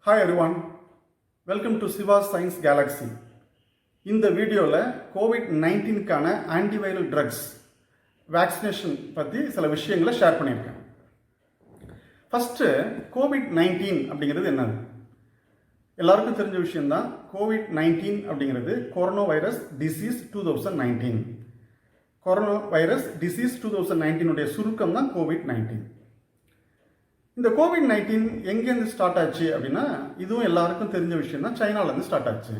Hi everyone, welcome to Siva's Science Galaxy. இந்த வீடியோவில் கோவிட்-19க்கான antiviral drugs vaccination பற்றி சில விஷயங்களை ஷேர் பண்ணியிருக்கேன். ஃபஸ்ட்டு கோவிட்-19 அப்படிங்கிறது என்னது? எல்லாருக்கும் தெரிஞ்ச விஷயம்தான். கோவிட்-19 அப்படிங்கிறது corona virus disease 2019. Corona virus disease 2019 சுருக்கம் தான் கோவிட்-19. இந்த கோவிட்-19 எங்கேருந்து ஸ்டார்ட் ஆச்சு அப்படின்னா, இதுவும் எல்லாருக்கும் தெரிஞ்ச விஷயம் தான். சைனாலேருந்து ஸ்டார்ட் ஆச்சு.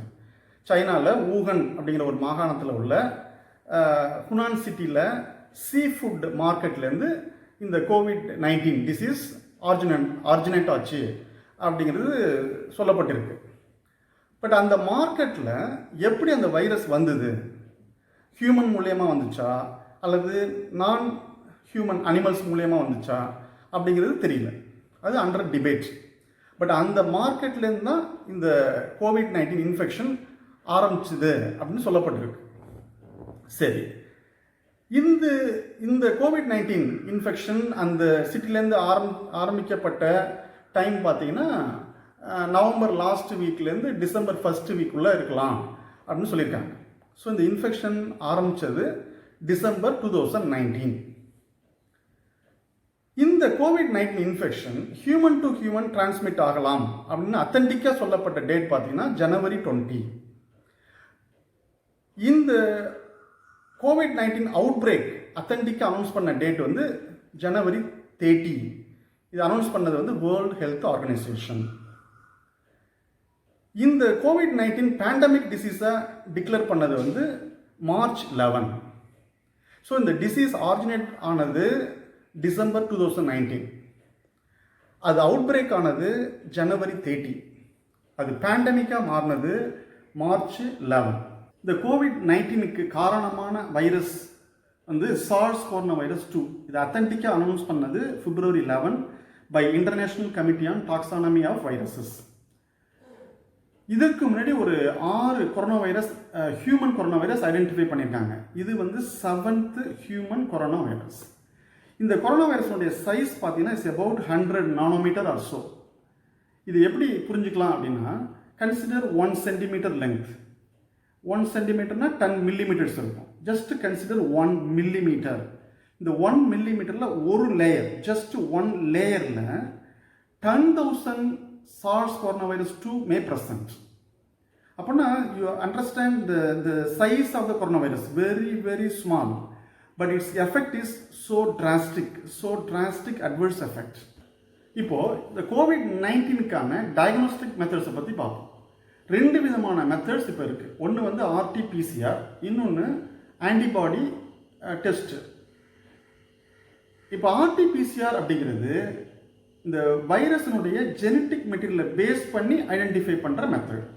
சைனாவில் ஊகன் அப்படிங்கிற ஒரு மாகாணத்தில் உள்ள ஹுனான் சிட்டியில் சீ ஃபுட் மார்க்கெட்லேருந்து இந்த கோவிட்-19 டிசீஸ் ஆரிஜினேட் ஆச்சு அப்படிங்கிறது சொல்லப்பட்டிருக்கு. பட் அந்த மார்க்கெட்டில் எப்படி அந்த வைரஸ் வந்தது? ஹியூமன் மூலியமாக வந்துச்சா அல்லது நான் ஹியூமன் அனிமல்ஸ் மூலியமாக வந்துச்சா அப்படிங்கிறது தெரியல. அது அண்டர் டிபேட். பட் அந்த மார்க்கெட்லேருந்து தான் இந்த கோவிட்-19 இன்ஃபெக்ஷன் ஆரம்பிச்சுது அப்படின்னு சொல்லப்பட்டிருக்கு. சரி, இந்த கோவிட்-19 இன்ஃபெக்ஷன் அந்த சிட்டிலேருந்து ஆரம்பிக்கப்பட்ட டைம் பார்த்தீங்கன்னா நவம்பர் லாஸ்ட் வீக்லேருந்து டிசம்பர் ஃபர்ஸ்ட் வீக்குள்ளே இருக்கலாம் அப்படின்னு சொல்லியிருக்காங்க. ஸோ இந்த இன்ஃபெக்ஷன் ஆரம்பித்தது டிசம்பர் 2019. இந்த COVID-19 infection human to human transmit ஆகலாம் அப்படின்னு அத்தன்டிக்காக சொல்லப்பட்ட டேட் பார்த்தீங்கன்னா ஜனவரி 20. இந்த கோவிட்-19 அவுட் பிரேக் அத்தன்டிக்காக அனௌன்ஸ் பண்ண டேட் வந்து ஜனவரி 30. இது அனௌன்ஸ் பண்ணது வந்து வேர்ல்டு ஹெல்த் ஆர்கனைசேஷன். இந்த கோவிட்-19 பேண்டமிக் டிசீஸை டிக்ளேர் பண்ணது வந்து மார்ச் 11. ஸோ இந்த டிசீஸ் ஆரிஜினேட் ஆனது டிசம்பர் 2019. அது அவுட் பிரேக் ஆனது ஜனவரி 30. அது பேண்டமிக்காக மாறினது மார்ச் 11. இந்த கோவிட்-19க்கு காரணமான வைரஸ் வந்து சார்ஸ் கொரோனா வைரஸ் 2. இது அத்தன்டிக்காக அனௌன்ஸ் பண்ணது February 11 by international committee on taxonomy of viruses. இதற்கு முன்னாடி ஒரு 6 corona virus human corona virus identify பண்ணியிருக்காங்க. இது வந்து 7th ஹியூமன் கொரோனா வைரஸ். இந்த கொரோனா வைரஸோடைய சைஸ் பார்த்தீங்கன்னா it's about 100 nanometre or so. இது எப்படி புரிஞ்சுக்கலாம் அப்படின்னா, கன்சிடர் 1 சென்டிமீட்டர் லென்த். 1 சென்டிமீட்டர்னா 10 மில்லிமீட்டர்ஸ் இருக்கும். Just consider 1 millimetre. இந்த 1 மில்லிமீட்டரில் ஒரு லேயர், ஜஸ்ட் 1 லேயரில் 10,000 SARS corona virus 2 may present. அப்படின்னா you understand the size of the corona virus very very small. But its effect is so drastic adverse effect. இப்போ இந்த கோவிட்-19க்கான diagnostic மெத்தட்ஸை பற்றி பார்ப்போம். 2 விதமான மெத்தட்ஸ் இப்போ இருக்குது. ஒன்று வந்து RT-PCR, இன்னொன்று ஆன்டிபாடி டெஸ்ட். இப்போ RT-PCR அப்படிங்கிறது இந்த வைரஸினுடைய ஜெனட்டிக் மெட்டீரியலை பேஸ் பண்ணி ஐடென்டிஃபை பண்ணுற மெத்தட்.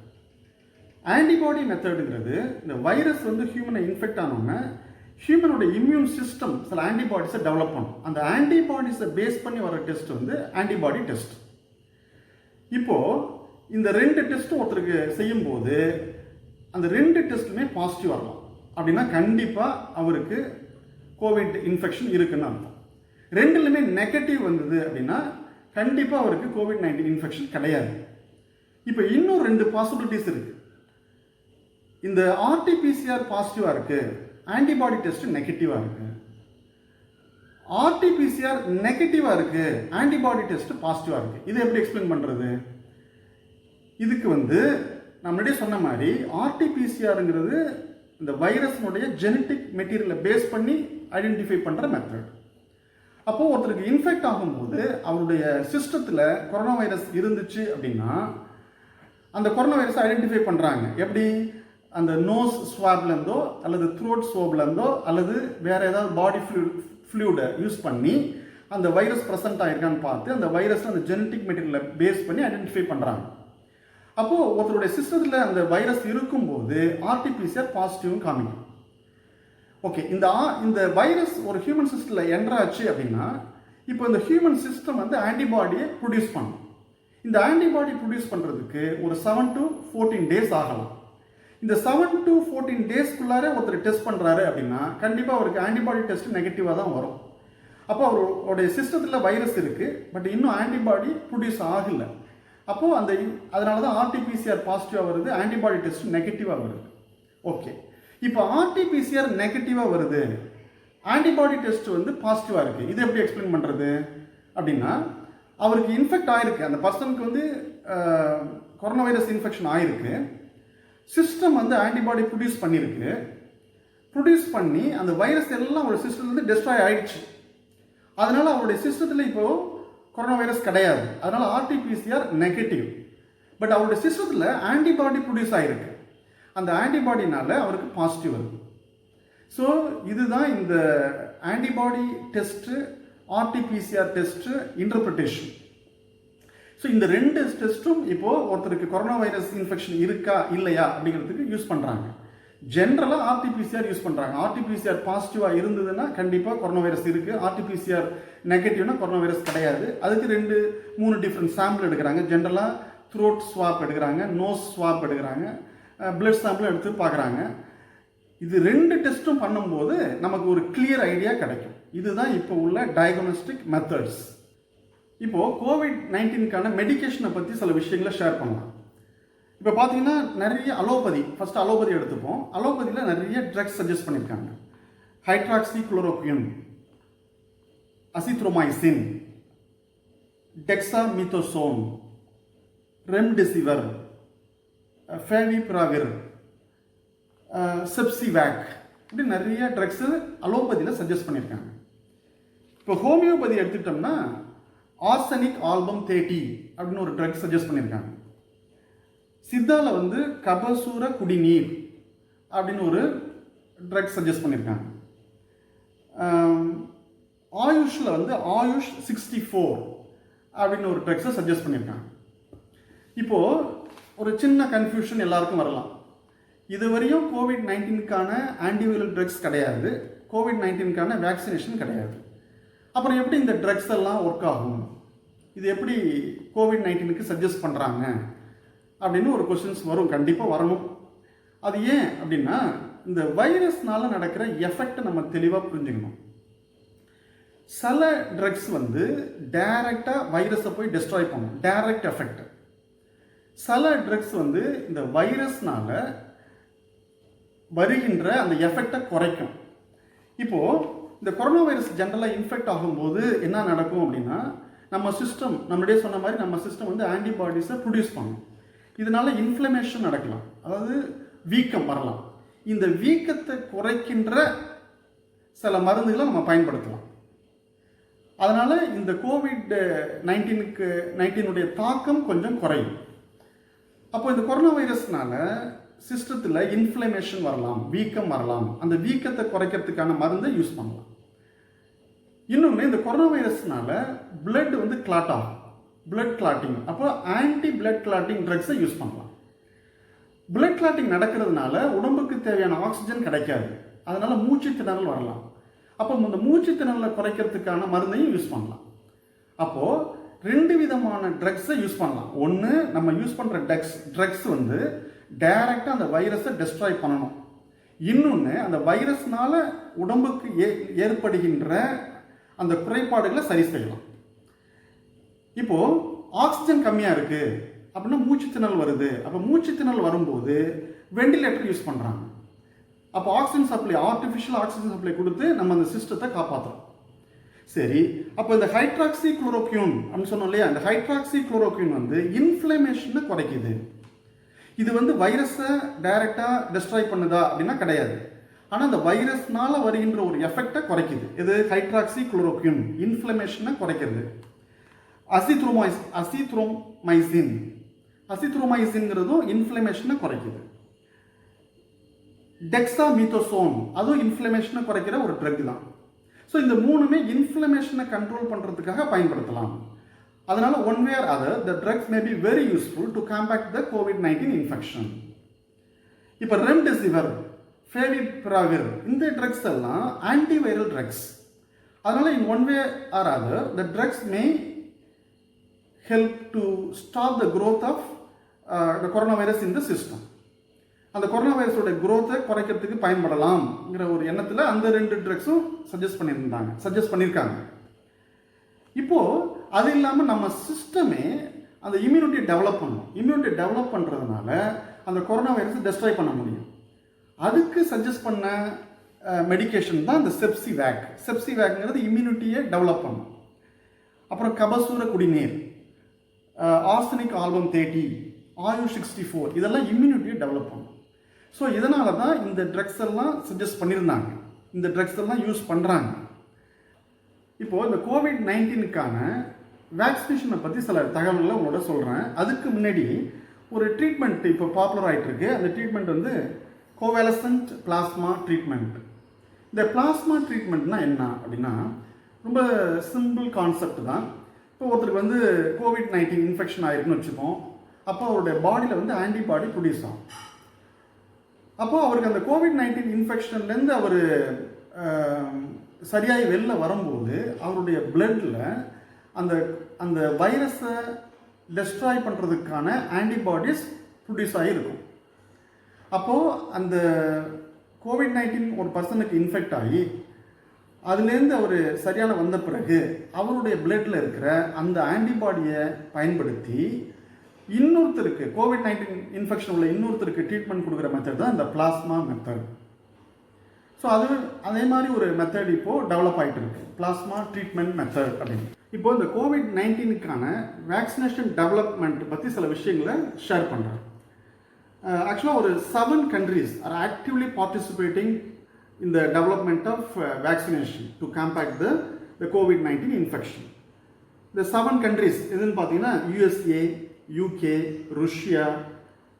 ஆன்டிபாடி மெத்தடுங்கிறது இந்த வைரஸ் வந்து ஹியூமனை இன்ஃபெக்ட் ஆனோன்னா ஹியூமனோட இம்யூன் சிஸ்டம் சில ஆன்டிபாடிஸை டெவலப் பண்ணும். அந்த ஆன்டிபாடிஸை பேஸ் பண்ணி வர டெஸ்ட் வந்து ஆன்டிபாடி டெஸ்ட். இப்போது இந்த 2 டெஸ்ட்டும் ஒருத்தருக்கு செய்யும்போது அந்த 2 டெஸ்ட்டுமே பாசிட்டிவ் வரலாம் அப்படின்னா கண்டிப்பாக அவருக்கு கோவிட் இன்ஃபெக்ஷன் இருக்குன்னு அர்த்தம். 2லுமே நெகட்டிவ் வந்தது அப்படின்னா கண்டிப்பாக அவருக்கு கோவிட்-19 இன்ஃபெக்ஷன் கிடையாது. இப்போ இன்னும் 2 பாசிபிலிட்டிஸ் இருக்குது. இந்த RT-PCR பாசிட்டிவாக இருக்குது, ஆன்டிபாடி டெஸ்ட் நெகட்டிவாக இருக்குது. RT-PCR நெகட்டிவாக இருக்குது, ஆன்டிபாடி டெஸ்ட் பாசிட்டிவாக இருக்குது. இது எப்படி எக்ஸ்பிளைன் பண்ணுறது? இதுக்கு வந்து நான் முன்னாடியே சொன்ன மாதிரி RT-PCRங்கிறது இந்த வைரஸ்னுடைய ஜெனட்டிக் மெட்டீரியலை பேஸ் பண்ணி ஐடென்டிஃபை பண்ணுற மெத்தட். அப்போது ஒருத்தருக்கு இன்ஃபெக்ட் ஆகும்போது அவருடைய சிஸ்டத்தில் கொரோனா வைரஸ் இருந்துச்சு அப்படின்னா அந்த கொரோனா வைரஸை ஐடென்டிஃபை பண்ணுறாங்க. எப்படி? அந்த நோஸ் ஸ்வாப்லேருந்தோ அல்லது த்ரோட் ஸ்வாப்லேருந்தோ அல்லது வேறு ஏதாவது பாடி ஃப்ளூடை யூஸ் பண்ணி அந்த வைரஸ் ப்ரெசென்ட் ஆகிருக்கான்னு பார்த்து அந்த வைரஸை அந்த ஜெனட்டிக் மெட்டீரியலை பேஸ் பண்ணி ஐடென்டிஃபை பண்ணுறாங்க. அப்போது ஒருத்தருடைய சிஸ்டத்தில் அந்த வைரஸ் இருக்கும்போது RT-PCR பாசிட்டிவ்னு காமிக்கும். ஓகே, இந்த வைரஸ் ஒரு ஹியூமன் சிஸ்டத்தில் என்டர் ஆச்சு அப்படின்னா இப்போ இந்த ஹியூமன் சிஸ்டம் வந்து ஆன்டிபாடியை ப்ரொடியூஸ் பண்ணும். இந்த ஆன்டிபாடி ப்ரொடியூஸ் பண்ணுறதுக்கு ஒரு 7 to 14 days ஆகலாம். இந்த 7 to 14 daysக்குள்ளார ஒருத்தர் டெஸ்ட் பண்ணுறாரு அப்படின்னா கண்டிப்பாக அவருக்கு ஆன்டிபாடி டெஸ்ட் நெகட்டிவாக தான் வரும். அப்போ அவருடைய சிஸ்டத்தில் வைரஸ் இருக்குது, பட் இன்னும் ஆன்டிபாடி ப்ரொடியூஸ் ஆகலை. அப்போது அதனால தான் ஆர்டிபிசிஆர் பாசிட்டிவாக வருது, ஆன்டிபாடி டெஸ்ட் நெகட்டிவாக வருது. ஓகே, இப்போ ஆர்டிபிசிஆர் நெகட்டிவாக வருது, ஆன்டிபாடி டெஸ்ட் வந்து பாசிட்டிவாக இருக்குது. இது எப்படி எக்ஸ்பிளைன் பண்ணுறது அப்படின்னா, அவருக்கு இன்ஃபெக்ட் ஆகிருக்கு, அந்த பர்சனுக்கு வந்து கொரோனா வைரஸ் இன்ஃபெக்ஷன் ஆகிருக்கு, சிஸ்டம் வந்து ஆன்டிபாடி ப்ரொடியூஸ் பண்ணியிருக்கு, ப்ரொடியூஸ் பண்ணி அந்த வைரஸ் எல்லாம் ஒரு சிஸ்டத்துலேருந்து டெஸ்ட்ராய் ஆகிடுச்சு. அதனால் அவருடைய சிஸ்டத்தில் இப்போது கொரோனா வைரஸ் கிடையாது, அதனால் ஆர்டிபிசிஆர் நெகட்டிவ். பட் அவருடைய சிஸ்டத்தில் ஆன்டிபாடி ப்ரொடியூஸ் ஆகிருக்கு, அந்த ஆன்டிபாடினால அவருக்கு பாசிட்டிவ் வருது. ஸோ இதுதான் இந்த antibody test, RTPCR test interpretation. So இந்த ரெண்டு டெஸ்ட்டும் இப்போது ஒருத்தருக்கு கொரோனா வைரஸ் இன்ஃபெக்ஷன் இருக்கா இல்லையா அப்படிங்கிறதுக்கு யூஸ் பண்ணுறாங்க. ஜென்ரலாக ஆர்டிபிசிஆர் யூஸ் பண்ணுறாங்க. ஆர்டிபிசிஆர் பாசிட்டிவாக இருந்ததுன்னா கண்டிப்பாக கொரோனா வைரஸ் இருக்குது, ஆர்டிபிசிஆர் நெகட்டிவ்னா கொரோனா வைரஸ் கிடையாது. அதுக்கு 2-3 டிஃப்ரெண்ட் சாம்பிள் எடுக்கிறாங்க. ஜென்ரலாக த்ரோட் ஸ்வாப் எடுக்கிறாங்க, நோஸ் ஸ்வாப் எடுக்கிறாங்க, பிளட் சாம்பிள் எடுத்து பார்க்குறாங்க. இது 2 டெஸ்ட்டும் பண்ணும்போது நமக்கு ஒரு கிளியர் ஐடியா கிடைக்கும். இதுதான் இப்போ உள்ள டயக்னோஸ்டிக் மெத்தட்ஸ். இப்போது கோவிட்-19க்கான மெடிக்கேஷனை பற்றி சில விஷயங்களை ஷேர் பண்ணலாம். இப்போ பார்த்தீங்கன்னா நிறைய அலோபதி, ஃபஸ்ட்டு அலோபதி எடுத்துப்போம். அலோபதியில் நிறைய ட்ரக்ஸ் சஜஸ்ட் பண்ணியிருக்காங்க. Hydroxychloroquine, azithromycin, dexamethasone, remdesivir, favipiravir, sepsivac, இப்படி நிறைய ட்ரக்ஸு அலோபதியில் சஜஸ்ட் பண்ணியிருக்காங்க. இப்போ ஹோமியோபதி எடுத்துக்கிட்டோம்னா ஆர்சனிக் ஆல்பம் 30 அப்படின்னு ஒரு ட்ரக் சஜஸ்ட் பண்ணியிருக்காங்க. சித்தாவில் வந்து கபசூர குடிநீர் அப்படின்னு ஒரு ட்ரக் சஜஸ்ட் பண்ணியிருக்காங்க. ஆயுஷில் வந்து ஆயுஷ் 64 அப்படின்னு ஒரு ட்ரக்ஸை சஜஸ்ட் பண்ணியிருக்காங்க. இப்போது ஒரு சின்ன கன்ஃபியூஷன் எல்லாருக்கும் வரலாம். இதுவரையும் கோவிட்-19க்கான ஆன்டிவைரல் ட்ரக்ஸ் கிடையாது, கோவிட்-19க்கான வேக்சினேஷன் கிடையாது. அப்புறம் எப்படி இந்த ட்ரக்ஸ் எல்லாம் ஒர்க் ஆகும், இது எப்படி கோவிட்-19க்கு சஜஸ்ட் பண்ணுறாங்க அப்படின்னு ஒரு கொஸ்டின்ஸ் வரும், கண்டிப்பாக வரணும். அது ஏன் அப்படின்னா, இந்த வைரஸ்னால நடக்கிற எஃபெக்டை நம்ம தெளிவாக புரிஞ்சுக்கணும். சில ட்ரக்ஸ் வந்து டைரக்டாக வைரஸை போய் டெஸ்ட்ராய் பண்ணும், டைரக்ட் எஃபெக்ட். சில ட்ரக்ஸ் வந்து இந்த வைரஸ்னால வருகின்ற அந்த எஃபெக்டை குறைக்கும். இப்போது இந்த கொரோனா வைரஸ் ஜென்ரலாக இன்ஃபெக்ட் ஆகும்போது என்ன நடக்கும் அப்படின்னா, நம்ம சிஸ்டம், நம்மளே சொன்ன மாதிரி நம்ம சிஸ்டம் வந்து ஆன்டிபாடிஸை ப்ரொடியூஸ் பண்ணும். இதனால இன்ஃப்ளமேஷன் நடக்கலாம், அதாவது வீக்கம் வரலாம். இந்த வீக்கத்தை குறைக்கின்ற சில மருந்துகளை நம்ம பயன்படுத்தலாம். அதனால் இந்த கோவிட்-19 தாக்கம் கொஞ்சம் குறையும். அப்போ இந்த கொரோனா வைரஸ்னால சிஸ்டத்தில் இன்ஃப்ளமேஷன் வரலாம், வீக்கம் வரலாம். அந்த வீக்கத்தை குறைக்கிறதுக்கான மருந்தை யூஸ் பண்ணலாம். இன்னொன்று, இந்த கொரோனா வைரஸ்னால பிளட் வந்து கிளாட் ஆகும், பிளட் கிளாட்டிங். அப்போ ஆன்டி பிளட் கிளாட்டிங் ட்ரக்ஸை யூஸ் பண்ணலாம். பிளட் கிளாட்டிங் நடக்கிறதுனால உடம்புக்கு தேவையான ஆக்சிஜன் கிடைக்காது, அதனால் மூச்சு திணறல் வரலாம். அப்போ இந்த மூச்சு திணறலை குறைக்கிறதுக்கான மருந்தையும் யூஸ் பண்ணலாம். அப்போது 2 விதமான ட்ரக்ஸை யூஸ் பண்ணலாம். ஒன்று, நம்ம யூஸ் பண்ணுற ட்ரக்ஸ் வந்து டைரக்டாக அந்த வைரஸை டெஸ்ட்ராய் பண்ணணும். இன்னொன்று, அந்த வைரஸ்னால உடம்புக்கு ஏற்படுகின்ற அந்த குறைபாடுகளை சரி செய்யலாம். இப்போது ஆக்சிஜன் கம்மியாக இருக்குது அப்படின்னா மூச்சு திணறல் வருது. அப்போ மூச்சு திணறல் வரும்போது வெண்டிலேட்டர் யூஸ் பண்ணுறாங்க. அப்போ oxygen supply, artificial oxygen supply கொடுத்து நம்ம அந்த சிஸ்டத்தை காப்பாற்றுறோம். சரி, அப்போ இந்த ஹைட்ராக்சி குளோரோக்வின் அப்படின்னு சொன்னோம் இல்லையா, இந்த ஹைட்ராக்சி குளோரோக்வின் வந்து இன்ஃப்ளமேஷனை குறைக்குது. இது வந்து வைரஸை டைரெக்டாக டெஸ்ட்ராய் பண்ணுதா அப்படின்னா கிடையாது, ஆனால் அந்த வைரஸ்னால வருகின்ற ஒரு எஃபெக்டை குறைக்குது. இது ஹைட்ராக்சி குளோரோக்வின் இன்ஃப்ளமேஷனை குறைக்கிறது. அசித்ரோமைசின்ங்கிறதும் இன்ஃப்ளமேஷனை குறைக்குது. டெக்ஸாமிதோசோன் அதுவும் இன்ஃப்ளமேஷனை குறைக்கிற ஒரு ட்ரக் தான். ஸோ இந்த மூணுமே இன்ஃப்ளமேஷனை கண்ட்ரோல் பண்ணுறதுக்காக பயன்படுத்தலாம். அதனால் one way or other the drugs may be very useful to compact the கோவிட்-19 இன்ஃபெக்ஷன். இப்போ ரெம்டெசிவிர், ஃபேவிபிராவிர், இந்த ட்ரக்ஸ் எல்லாம் ஆன்டிவைரல் ட்ரக்ஸ். அதனால் in one way or other the drugs may help to stop the growth of the corona virus in the system. அந்த corona வைரஸோட குரோத்தை குறைக்கிறதுக்கு பயன்படலாம்ங்கிற ஒரு எண்ணத்தில் அந்த 2 ட்ரக்ஸும் சஜஸ்ட் பண்ணியிருக்காங்க. இப்போது அது இல்லாமல் நம்ம சிஸ்டமே அந்த இம்யூனிட்டியை டெவலப் பண்ணணும். இம்யூனிட்டி டெவலப் பண்ணுறதுனால அந்த கொரோனா வைரஸை டெஸ்ட்ராய் பண்ண முடியும். அதுக்கு சஜஸ்ட் பண்ண மெடிக்கேஷன் தான் இந்த செப்சிவேக். செப்சிவேக்ங்கிறது இம்யூனிட்டியை டெவலப் பண்ணும். அப்புறம் கபசூர குடிநீர், ஆர்சனிக் ஆல்பம் 30, ஆயுஷ் 64 இதெல்லாம் இம்யூனிட்டியை டெவலப் பண்ணும். ஸோ இதனால தான் இந்த ட்ரக்ஸ் எல்லாம் சஜஸ்ட் பண்ணியிருந்தாங்க, இந்த ட்ரக்ஸ் எல்லாம் யூஸ் பண்ணுறாங்க. இப்போது இந்த கோவிட்-19க்கான வேக்சினேஷனை பற்றி சில தகவல்களை உங்களோட சொல்கிறேன். அதுக்கு முன்னாடி ஒரு ட்ரீட்மெண்ட் இப்போ பாப்புலர் ஆகிட்டு இருக்கு. அந்த ட்ரீட்மெண்ட் வந்து கோவேலசன்ட் பிளாஸ்மா ட்ரீட்மெண்ட். இந்த பிளாஸ்மா ட்ரீட்மெண்ட்னா என்ன அப்படின்னா ரொம்ப சிம்பிள் கான்செப்ட் தான். இப்போ ஒருத்தருக்கு வந்து கோவிட்-19 இன்ஃபெக்ஷன் ஆகிருக்குன்னு வச்சுப்போம். அப்போ அவருடைய பாடியில் வந்து ஆன்டிபாடி ப்ரொடியூஸ் ஆகும். அப்போது அவருக்கு அந்த கோவிட்-19 இன்ஃபெக்ஷன்லேருந்து அவர் சரியாகி வெளில வரும்போது அவருடைய பிளட்டில் அந்த அந்த வைரஸை டெஸ்ட்ராய் பண்ணுறதுக்கான ஆன்டிபாடிஸ் ப்ரொடியூஸ் ஆகியிருக்கும். அப்போது அந்த கோவிட்-19 ஒரு பர்சனுக்கு இன்ஃபெக்ட் ஆகி அதுலேருந்து அவர் சரியான வந்த பிறகு அவருடைய பிளட்டில் இருக்கிற அந்த ஆன்டிபாடியை பயன்படுத்தி இன்னொருத்தருக்கு கோவிட்-19 இன்ஃபெக்ஷன் உள்ள இன்னொருத்தருக்கு ட்ரீட்மெண்ட் கொடுக்குற மெத்தட் தான் இந்த பிளாஸ்மா மெத்தட். ஸோ அதே மாதிரி ஒரு மெத்தட் இப்போது டெவலப் ஆகிட்டு இருக்கு, பிளாஸ்மா ட்ரீட்மெண்ட் மெத்தட் அப்படின்னு. இப்போ இந்த கோவிட்-19க்கான வேக்சினேஷன் டெவலப்மெண்ட் பற்றி சில விஷயங்களை ஷேர் பண்ணுறேன். ஆக்சுவலாக ஒரு 7 countries are actively participating in the development of vaccination to combat the COVID-19 infection. The 7 countries எதுன்னு பார்த்தீங்கன்னா USA, UK, Russia,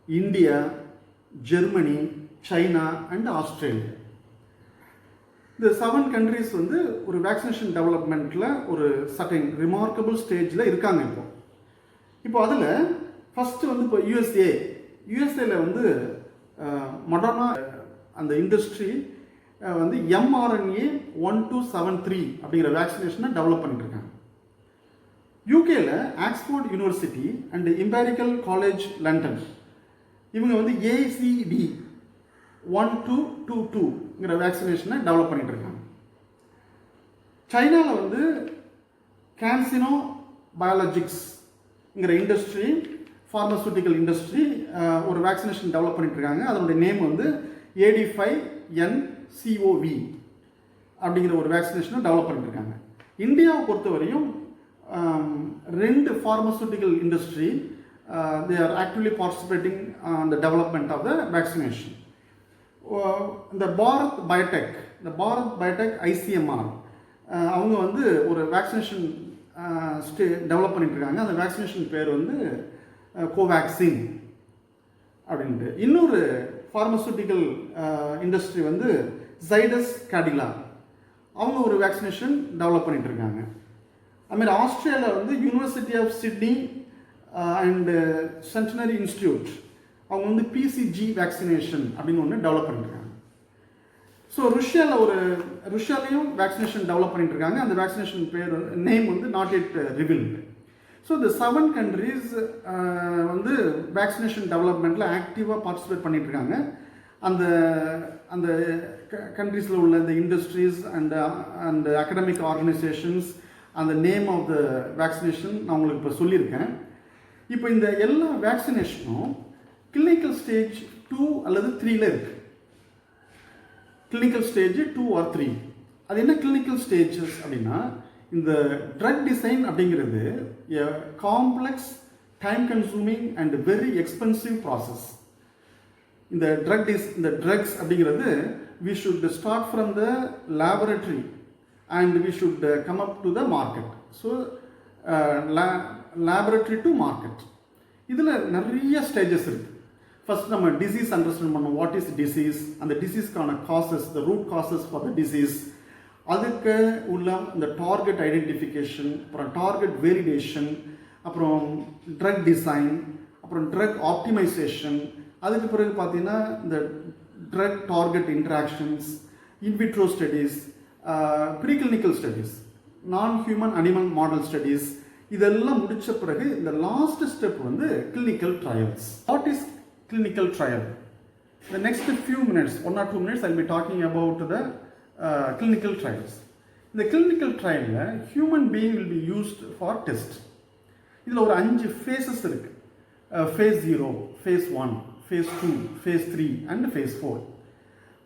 India, Germany, China and Australia. இந்த 7 countries வந்து ஒரு வேக்சினேஷன் டெவலப்மெண்ட்டில் ஒரு சர்டன் ரிமார்க்கபிள் ஸ்டேஜில் இருக்காங்க. இப்போ அதில் ஃபஸ்ட்டு வந்து இப்போ யூஎஸ்ஏல வந்து மொடர்னா அந்த இண்டஸ்ட்ரி வந்து mRNA 1273 அப்படிங்கிற வேக்சினேஷனை டெவலப் பண்ணிட்டு இருக்காங்க. யூகேல Oxford university and imperial college London இவங்க வந்து ACD 1222ங்கிற வேக்சினேஷனை டெவலப் பண்ணிட்டு இருக்காங்க. சைனாவில் வந்து கேன்சினோ பயாலஜிக்ஸ்ங்கிற இண்டஸ்ட்ரி, ஃபார்மசூட்டிக்கல் இண்டஸ்ட்ரி ஒரு வேக்சினேஷன் டெவலப் பண்ணிட்டு இருக்காங்க. அதனுடைய நேம் வந்து AD5NCOV அப்படிங்கிற ஒரு வேக்சினேஷனை டெவலப் பண்ணிட்டு இருக்காங்க. இந்தியாவை பொறுத்தவரையும் 2 pharmaceutical industry they are actively participating on the development of the vaccination. இந்த பாரத் பயோடெக் ICMR அவங்க வந்து ஒரு வேக்சினேஷன் டெவலப் பண்ணிட்டு இருக்காங்க. அந்த வேக்சினேஷன் பேர் வந்து கோவேக்சின் அப்படின்ட்டு. இன்னொரு ஃபார்மசூட்டிக்கல் இண்டஸ்ட்ரி வந்து ஜைடஸ் கேடிலா அவங்க ஒரு வேக்சினேஷன் டெவலப் பண்ணிட்டு இருக்காங்க. அதுமாதிரி ஆஸ்திரேலியாவில் வந்து university of Sydney and centenary institute அவங்க வந்து PCG வேக்சினேஷன் அப்படின்னு ஒன்று டெவலப் பண்ணிட்டுருக்காங்க. ஸோ ருஷ்யாலையும் வேக்சினேஷன் டெவலப் பண்ணிட்டு இருக்காங்க. அந்த வேக்சினேஷன் பேர் நேம் வந்து நாட் இட் ரிவீல்டு. ஸோ இந்த 7 countries வந்து வேக்சினேஷன் டெவலப்மெண்ட்டில் ஆக்டிவாக பார்ட்டிசிபேட் பண்ணிட்டு இருக்காங்க. அந்த கண்ட்ரீஸில் உள்ள இந்த இண்டஸ்ட்ரீஸ் அண்ட் அகடமிக் ஆர்கனைசேஷன்ஸ் அந்த நேம் ஆஃப் த வேக்சினேஷன் நான் உங்களுக்கு இப்போ சொல்லியிருக்கேன். இப்போ இந்த எல்லா வேக்சினேஷனும் கிளினிக்கல் ஸ்டேஜ் 2 அல்லது 3ல இருக்கு. Clinical stage 2 or 3. அது என்ன கிளினிக்கல் ஸ்டேஜஸ் அப்படின்னா, இந்த ட்ரக் டிசைன் அப்படிங்கிறது complex, time consuming and very expensive process. இந்த ட்ரக்ஸ் அப்படிங்கிறது we should start from the laboratory and we should come up to the market. So laboratory to market இதில் நிறைய stages இருக்குது. First நம்ம disease understand பண்ணோம். What is disease, அந்த டிசீஸ்க்கான causes, the root causes for the disease, அதுக்கு உள்ள இந்த டார்கெட் ஐடென்டிஃபிகேஷன், அப்புறம் டார்கெட் வேலிடேஷன், அப்புறம் ட்ரக் டிசைன், அப்புறம் ட்ரக் ஆப்டிமைசேஷன், அதுக்கு பிறகு பார்த்தீங்கன்னா இந்த drug target interactions, in vitro studies, preclinical studies, non human animal model studies, இதெல்லாம் முடிச்ச பிறகு இந்த லாஸ்ட் ஸ்டெப் வந்து clinical trials. What is clinical trial? The next few minutes, 1 or 2 minutes, I'll be talking about the clinical trials. In the clinical trial, human being will be used for test. இதில் ஒரு 5 phases இருக்குது. Phase 0, phase 1, phase 2, phase 3 and phase 4.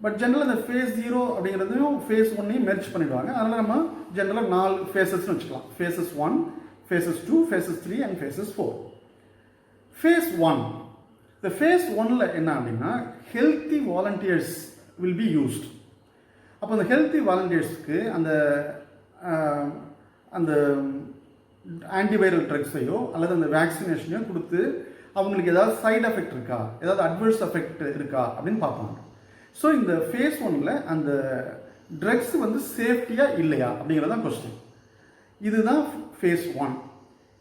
But ஜென்ரலாக இந்த face 0 அப்படிங்கிறதையும் face 1ஐயும் merge பண்ணிடுவாங்க. அதனால் நம்ம ஜென்ரலாக 4 ஃபேஸஸ்ன்னு வச்சுக்கலாம். Phases 1, phases 2, phases 3 and phases 4. Phase 1, இந்த ஃபேஸ் 1ல் என்ன அப்படின்னா healthy volunteers will be used. அப்போ அந்த ஹெல்த்தி வாலண்டியர்ஸ்க்கு அந்த அந்த ஆன்டிவைரல் ட்ரக்ஸையோ அல்லது அந்த வேக்சினேஷனையோ கொடுத்து அவங்களுக்கு ஏதாவது சைடு எஃபெக்ட் இருக்கா, ஏதாவது அட்வர்ஸ் எஃபெக்ட் இருக்கா அப்படின்னு பார்ப்பாங்க. ஸோ இந்த ஃபேஸ் 1ல் அந்த ட்ரக்ஸ் வந்து சேஃப்டியாக இல்லையா அப்படிங்கிறதான் கொஸ்டின். இதுதான் ஃபேஸ் 1.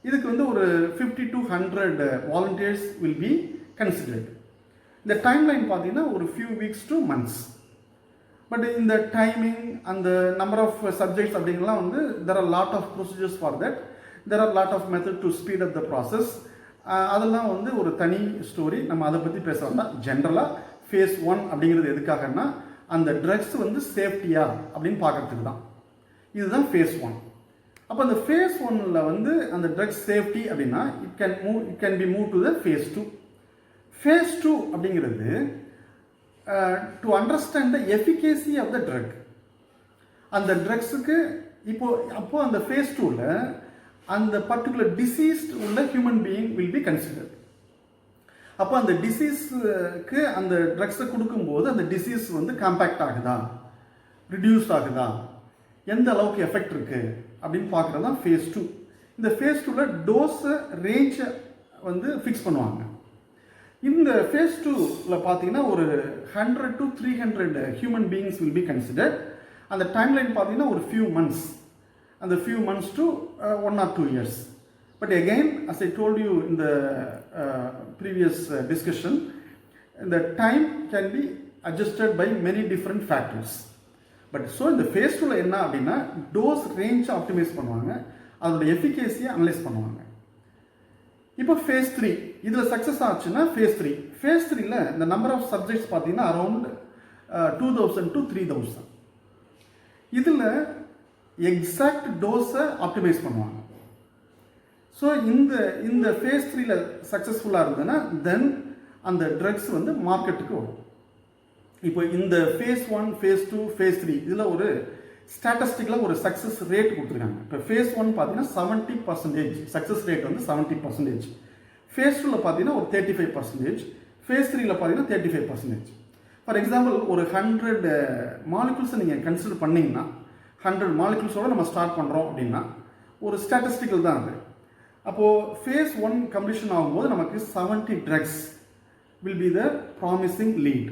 இதுக்கு வந்து ஒரு 50 to 100 volunteers will be considered. இந்த டைம்லைன் பார்த்தீங்கன்னா ஒரு few weeks to months. But இந்த டைமிங் அந்த நம்பர் ஆஃப் சப்ஜெக்ட்ஸ் அப்படிங்கலாம் வந்து there are lot of procedures for that. There are lot of method to speed up the process. அதெல்லாம் வந்து ஒரு தனி ஸ்டோரி, நம்ம அதை பற்றி பேச வேண்டாம். ஜென்ரலாக ஃபேஸ் 1 அப்படிங்கிறது எதுக்காகன்னா அந்த ட்ரக்ஸ் வந்து சேஃப்டியா அப்படின்னு பார்க்கறதுக்கு தான். இதுதான் ஃபேஸ் 1. அப்போ அந்த ஃபேஸ் 1ல் வந்து அந்த ட்ரக்ஸ் சேஃப்டி அப்படின்னா it can be move to the phase 2. Phase 2 அப்படிங்கிறது to understand the efficacy of the drug. அந்த ட்ரக்ஸுக்கு அப்போ அந்த ஃபேஸ் 2ல் அந்த பர்டிகுலர் டிசீஸ்ட் உள்ள human being will be considered. அப்போ அந்த டிசீஸுக்கு அந்த ட்ரக்ஸை கொடுக்கும்போது அந்த டிசீஸ் வந்து காம்பேக்ட் ஆகுதா, ரிடியூஸ் ஆகுதா, எந்த அளவுக்கு எஃபெக்ட் இருக்குது அப்படின்னு பார்க்குறது தான் ஃபேஸ் 2. இந்த ஃபேஸ் 2ல் டோஸை ரேஞ்சை வந்து ஃபிக்ஸ் பண்ணுவாங்க. இந்த ஃபேஸ் 2ல் பார்த்தீங்கன்னா ஒரு 100 to 300 human beings will be considered. அந்த டைம்லைன் பார்த்தீங்கன்னா ஒரு ஃபியூ மந்த்ஸ், அந்த few months to 1 or 2 years. But again, as I told you in the previous discussion, the time can be adjusted by many different factors. But so in the phase 2ல என்ன அப்படின்னா dose range optimise பண்ணுவாங்க, அதோட எஃபிகேசியை analyse பண்ணுவாங்க. இப்போ face 3 இதில் success ஆச்சுன்னா face 3. Face 3ல இந்த number of subjects பார்த்தீங்கன்னா அரௌண்ட் 2000 to 3000. இதில் எக்ஸாக்ட் டோஸை ஆப்டிமைஸ் பண்ணுவாங்க. ஸோ இந்த ஃபேஸ் 3ல சக்ஸஸ்ஃபுல்லாக இருந்ததுன்னா தென் அந்த ட்ரக்ஸ் வந்து மார்க்கெட்டுக்கு வரும். இப்போ இந்த ஃபேஸ் 1, ஃபேஸ் 2, ஃபேஸ் 3 இதில் ஒரு ஸ்டாட்டிஸ்டிக்கில் ஒரு சக்ஸஸ் ரேட் கொடுத்துருக்காங்க. இப்போ ஃபேஸ் 1 பார்த்தீங்கன்னா 70% சக்ஸஸ் ரேட் வந்து 70%. ஃபேஸ் 2ல பார்த்தீங்கன்னா ஒரு 35%, ஃபேஸ் 3ல பார்த்தீங்கன்னா 35%. ஃபார் எக்ஸாம்பிள் ஒரு 100 மாலிகுல்ஸை நீங்கள் கன்சிடர் பண்ணிங்கன்னா 100 மாலிகுல்ஸோடு நம்ம ஸ்டார்ட் பண்ணுறோம் அப்படின்னா ஒரு ஸ்டாட்டிஸ்டிக்கல் தான் அது. அப்போது ஃபேஸ் 1 கம்ப்ளீஷன் ஆகும்போது நமக்கு 70 drugs will be the promising lead.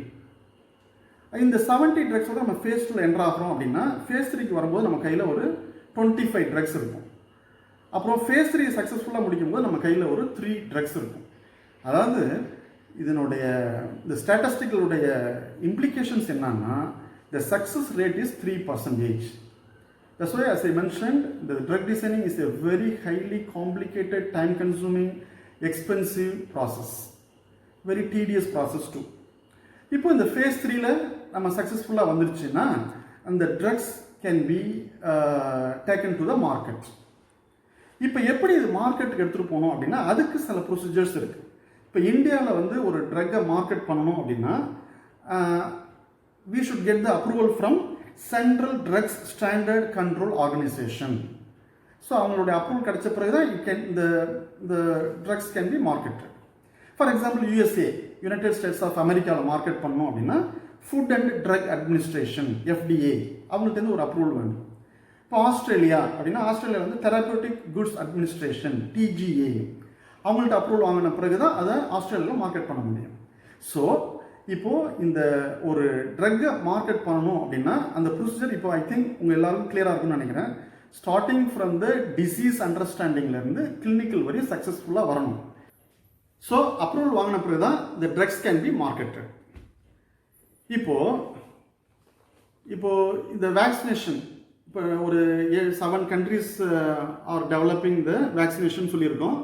இந்த 70 ட்ரக்ஸோட நம்ம ஃபேஸ் 2ல என்டர் ஆகிறோம் அப்படின்னா ஃபேஸ் 3க்கு வரும்போது நம்ம கையில் ஒரு 25 ட்ரக்ஸ் இருக்கும். அப்புறம் ஃபேஸ் 3 சக்ஸஸ்ஃபுல்லாக முடிக்கும்போது நம்ம கையில் ஒரு 3 ட்ரக்ஸ் இருக்கும். அதாவது இதனுடைய இந்த ஸ்டாட்டிஸ்டிக்களுடைய இம்ப்ளிகேஷன்ஸ் என்னன்னா the success rate is 3%. That's why, as I mentioned, the drug designing is a very highly complicated, time-consuming, expensive process. Very tedious process too. இப்போ இந்த ஃபேஸ் 3ல நம்ம சக்ஸஸ்ஃபுல்லாக வந்துருச்சுன்னா அந்த drugs can be taken to the market. இப்போ எப்படி இது மார்க்கெட்டுக்கு எடுத்துகிட்டு போகணும் அப்படின்னா அதுக்கு சில ப்ரொசீஜர்ஸ் இருக்குது. இப்போ இந்தியாவில் வந்து ஒரு ட்ரக்கை மார்க்கெட் பண்ணணும் அப்படின்னா we should get the approval from Central Drugs Standard Control Organization. So அவங்களுடைய அப்ரூவல் கிடைச்ச பிறகு தான் the drugs can be marketed. For example USA, United States of அமெரிக்காவில் மார்க்கெட் பண்ணோம் அப்படின்னா food and drug administration FDA அவங்கள்ட்ட ஒரு அப்ரூவல் வேணும். இப்போ ஆஸ்திரேலியா அப்படின்னா ஆஸ்திரேலியா வந்து தெரபியூட்டிக் குட்ஸ் அட்மினிஸ்ட்ரேஷன் TGA அவங்கள்ட்ட அப்ரூவல் வாங்கின பிறகு தான் அதை ஆஸ்திரேலியாவில் மார்க்கெட் பண்ண முடியும். ஸோ இப்போது இந்த ஒரு ட்ரக்கை மார்க்கெட் பண்ணணும் அப்படின்னா அந்த ப்ரொசீஜர் இப்போ ஐ திங்க் உங்கள் எல்லாருக்கும் கிளியராக இருக்குன்னு நினைக்கிறேன். ஸ்டார்டிங் ஃப்ரம் த டிசீஸ் அண்டர்ஸ்டாண்டிங்லேருந்து கிளினிக்கல் வரையும் சக்ஸஸ்ஃபுல்லாக வரணும். ஸோ அப்ரூவல் வாங்கின பிறகு தான் இந்த ட்ரக்ஸ் கேன் பி மார்க்கெட்டட். இப்போது இந்த வேக்சினேஷன் இப்போ ஒரு 7 countries are developing the vaccination சொல்லியிருக்கோம்.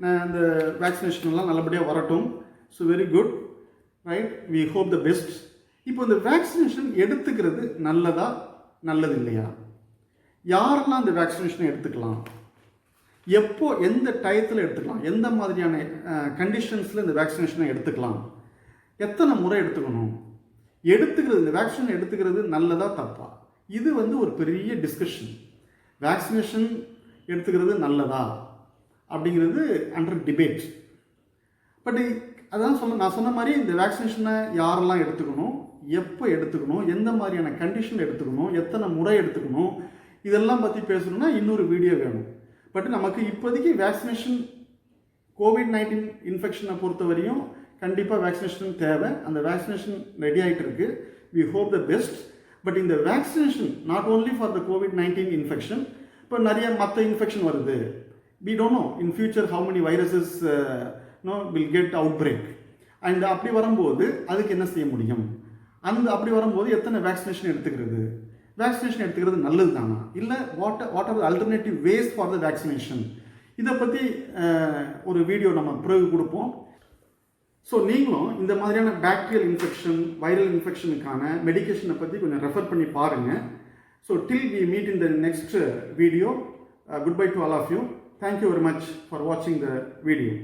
நான் அந்த வேக்சினேஷன்லாம் நல்லபடியாக வரட்டும். So very good, right, we hope the best. இப்போ இந்த வேக்சினேஷன் எடுத்துக்கிறது நல்லதா நல்லது இல்லையா, யாரெல்லாம் இந்த வேக்சினேஷனை எடுத்துக்கலாம்? எப்போ எந்த டயத்தில் எடுத்துக்கலாம், எந்த மாதிரியான கண்டிஷன்ஸில் இந்த வேக்சினேஷனை எடுத்துக்கலாம், எத்தனை முறை எடுத்துக்கணும், எடுத்துக்கிறது இந்த வேக்சின் எடுத்துக்கிறது நல்லதா தப்பா, இது வந்து ஒரு பெரிய டிஸ்கஷன். வேக்சினேஷன் எடுத்துக்கிறது நல்லதா அப்படிங்கிறது அண்டர் டிபேட். பட் அதான் நான் சொன்ன மாதிரி இந்த வேக்சினேஷனை யாரெல்லாம் எடுத்துக்கணும், எப்போ எடுத்துக்கணும், எந்த மாதிரியான கண்டிஷன் எடுத்துக்கணும், எத்தனை முறை எடுத்துக்கணும், இதெல்லாம் பற்றி பேசணும்னா இன்னொரு வீடியோ வேணும். பட் நமக்கு இப்போதைக்கு வேக்சினேஷன் COVID-19 இன்ஃபெக்ஷனை பொறுத்த வரையும் கண்டிப்பாக வேக்சினேஷன் தேவை. அந்த வேக்சினேஷன் ரெடி ஆகிட்டு இருக்கு. We hope the best. But இந்த vaccination not only for the COVID-19 infection. இப்போ நிறைய மற்ற இன்ஃபெக்ஷன் வருது. We don't know in future how many viruses will get outbreak. And அப்படி வரும்போது அதுக்கு என்ன செய்ய முடியும், அப்படி வரும்போது எத்தனை வேக்சினேஷன் எடுத்துக்கிறது, வேக்சினேஷன் எடுத்துக்கிறது நல்லது தானா, இல்லை what are the alternative ways for the vaccination, இதை பற்றி ஒரு வீடியோ நம்ம பிறகு கொடுப்போம். ஸோ நீங்களும் இந்த மாதிரியான பாக்டீரியல் இன்ஃபெக்ஷன், வைரல் இன்ஃபெக்ஷனுக்கான மெடிக்கேஷனை பற்றி கொஞ்சம் ரெஃபர் பண்ணி பாருங்கள். So till we meet in the next video. Good bye to all of you. Thank you very much for வாட்சிங் த வீடியோ.